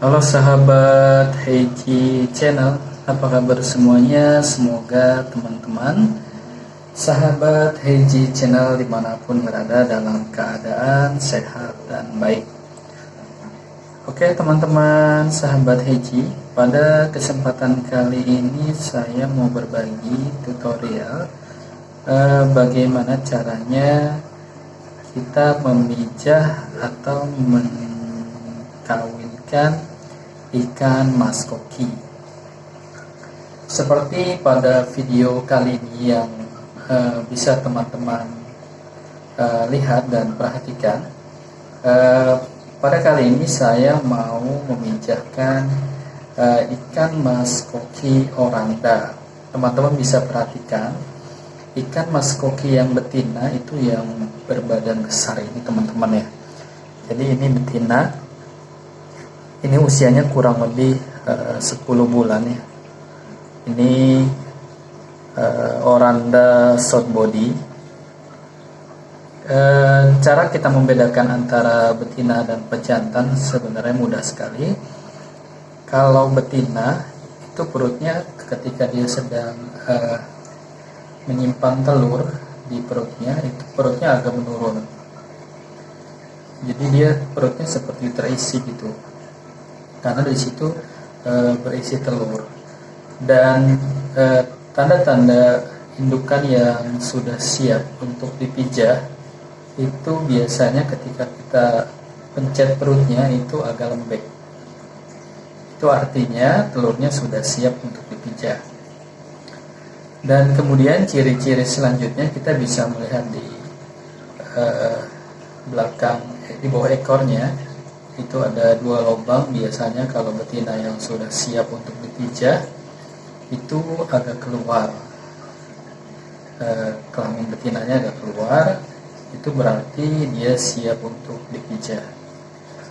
Halo sahabat Heiji Channel, apa kabar semuanya? Semoga teman-teman sahabat Heiji Channel dimanapun berada dalam keadaan sehat dan baik. Oke teman-teman sahabat Heiji, pada kesempatan kali ini saya mau berbagi tutorial bagaimana caranya kita memijah atau mengkawinkan ikan mas koki. Seperti pada video kali ini yang bisa teman-teman lihat dan perhatikan, pada kali ini saya mau memijahkan ikan mas koki oranda. Teman-teman bisa perhatikan ikan mas koki yang betina itu yang berbadan besar ini teman-teman ya. Jadi ini betina. Ini usianya kurang lebih 10 bulan ya. Ini oranda short body. Cara kita membedakan antara betina dan pejantan sebenarnya mudah sekali. Kalau betina itu perutnya ketika dia sedang menyimpan telur di perutnya, itu perutnya agak menurun. Jadi dia perutnya seperti terisi gitu, karena di situ berisi telur. Dan tanda-tanda indukan yang sudah siap untuk dipijah itu biasanya ketika kita pencet perutnya itu agak lembek. Itu artinya telurnya sudah siap untuk dipijah. Dan kemudian ciri-ciri selanjutnya kita bisa melihat di belakang, di bawah ekornya itu ada 2 lubang. Biasanya kalau betina yang sudah siap untuk dipijah itu agak keluar, kelamin betinanya agak keluar, itu berarti dia siap untuk dipijah.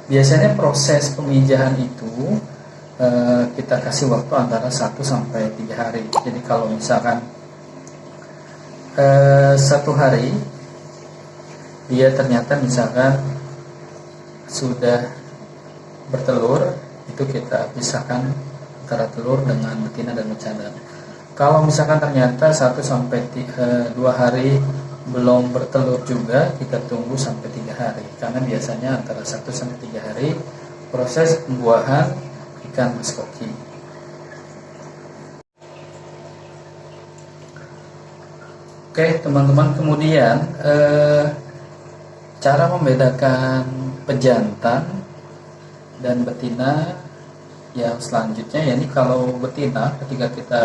Biasanya proses pemijahan itu kita kasih waktu antara 1 sampai 3 hari. Jadi kalau misalkan 1 hari dia ternyata misalkan sudah bertelur, itu kita pisahkan antara telur dengan betina dan bejantan. Kalau misalkan ternyata 1 sampai 2 hari belum bertelur juga, kita tunggu sampai 3 hari. Karena biasanya antara 1 sampai 3 hari proses pembuahan ikan mas koki. Oke teman-teman, kemudian cara membedakan pejantan dan betina yang selanjutnya, ya ini kalau betina ketika kita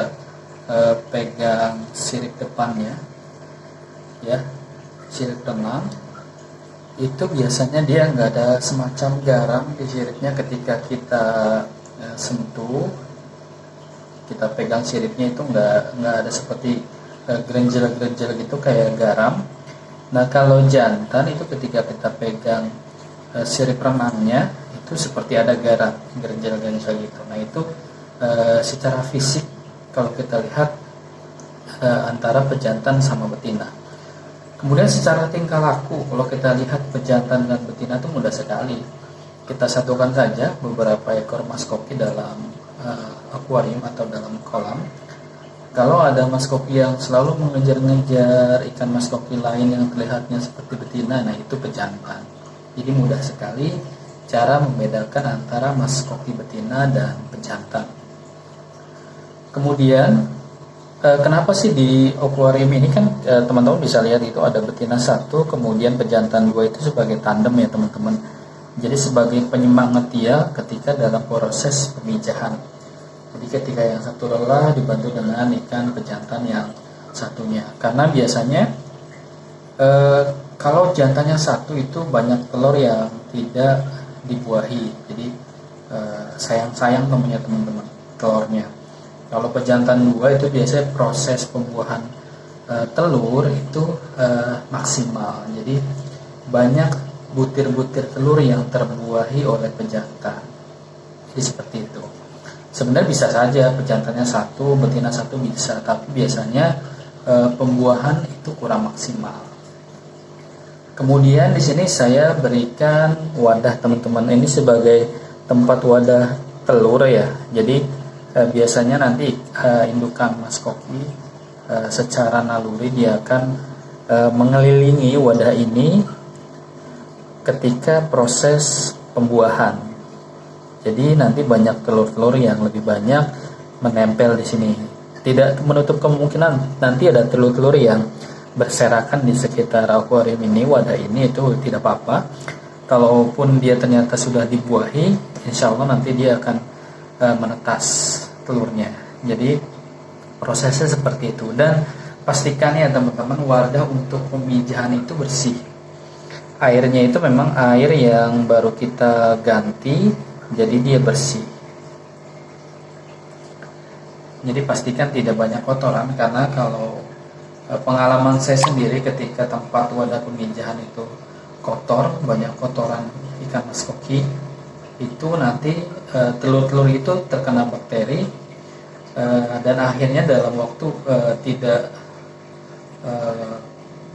pegang sirip depannya ya, sirip tenang, itu biasanya dia nggak ada semacam garam di siripnya. Ketika kita sentuh, kita pegang siripnya itu nggak ada seperti gerenjel-gerenjel gitu kayak garam. Nah kalau jantan itu ketika kita pegang sirip renangnya itu seperti ada garam, gerenjel-gerenjel gitu. Nah itu secara fisik kalau kita lihat antara pejantan sama betina. Kemudian secara tingkah laku, kalau kita lihat pejantan dan betina itu mudah sekali. Kita satukan saja beberapa ekor mas koki dalam akuarium atau dalam kolam. Kalau ada mas koki yang selalu mengejar-ngejar ikan mas koki lain yang terlihatnya seperti betina, nah itu pejantan. Jadi mudah sekali cara membedakan antara mas koki betina dan pejantan. Kemudian kenapa sih di akuarium ini kan teman-teman bisa lihat itu ada betina 1, kemudian pejantan 2 itu sebagai tandem ya teman-teman. Jadi sebagai penyemangat dia ketika dalam proses pemijahan. Jadi ketika yang satu lelah dibantu dengan ikan pejantan yang satunya. Karena biasanya kalau jantannya 1 itu banyak telur yang tidak dibuahi. Jadi sayang-sayang namanya teman-teman telurnya. Kalau pejantan 2 itu biasanya proses pembuahan telur itu maksimal. Jadi banyak butir-butir telur yang terbuahi oleh pejantan. Jadi seperti itu. Sebenarnya bisa saja pejantannya 1, betina 1 bisa, tapi biasanya pembuahan itu kurang maksimal. Kemudian di sini saya berikan wadah teman-teman, ini sebagai tempat wadah telur ya. Jadi biasanya nanti indukan Mas Koki secara naluri dia akan mengelilingi wadah ini ketika proses pembuahan. Jadi nanti banyak telur-telur yang lebih banyak menempel di sini. Tidak menutup kemungkinan nanti ada telur-telur yang berserakan di sekitar akuarium ini, wadah ini, itu tidak apa-apa. Kalaupun dia ternyata sudah dibuahi, insya Allah nanti dia akan menetas telurnya. Jadi prosesnya seperti itu. Dan pastikan ya teman-teman, wadah untuk pemijahan itu bersih. Airnya itu memang air yang baru kita ganti, jadi dia bersih. Jadi pastikan tidak banyak kotoran, karena kalau pengalaman saya sendiri ketika tempat wadah pemijahan itu kotor, banyak kotoran ikan Mas Koki, itu nanti telur-telur itu terkena bakteri, dan akhirnya dalam waktu tidak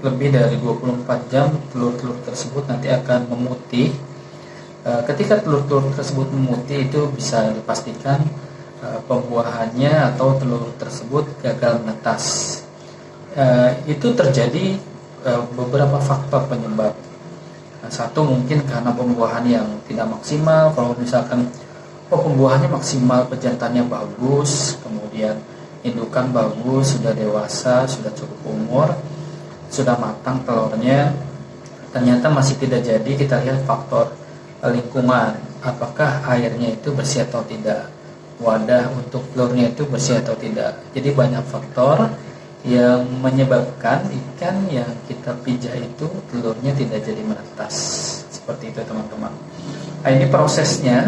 lebih dari 24 jam telur-telur tersebut nanti akan memutih. Ketika telur-telur tersebut memutih, itu bisa dipastikan pembuahannya atau telur tersebut gagal menetas. Itu terjadi beberapa faktor penyebab. Satu, mungkin karena pembuahan yang tidak maksimal. Kalau misalkan pembuahannya maksimal, pejantannya bagus, kemudian indukan bagus, sudah dewasa, sudah cukup umur, sudah matang telurnya, ternyata masih tidak jadi, kita lihat faktor lingkungan, apakah airnya itu bersih atau tidak, wadah untuk telurnya itu bersih atau tidak. Jadi banyak faktor yang menyebabkan ikan yang kita pijah itu telurnya tidak jadi menetas. Seperti itu teman-teman. Nah, ini prosesnya.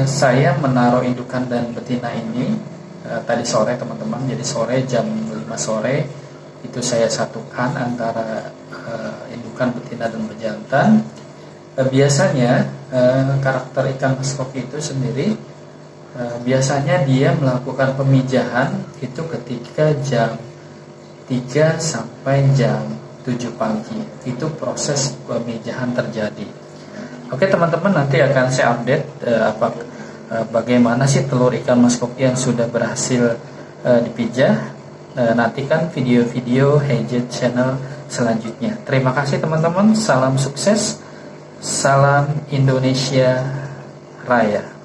Saya menaruh indukan dan betina ini tadi sore teman-teman. Jadi sore jam 5 sore itu saya satukan antara indukan, betina, dan bejantan. Biasanya karakter ikan Mas Koki itu sendiri, biasanya dia melakukan pemijahan itu ketika jam 3 sampai jam 7 pagi. Itu proses pemijahan terjadi. Oke teman-teman, nanti akan saya update bagaimana sih telur ikan Mas Koki yang sudah berhasil dipijah. Nantikan video-video Hedget Channel selanjutnya. Terima kasih teman-teman, salam sukses, salam Indonesia Raya.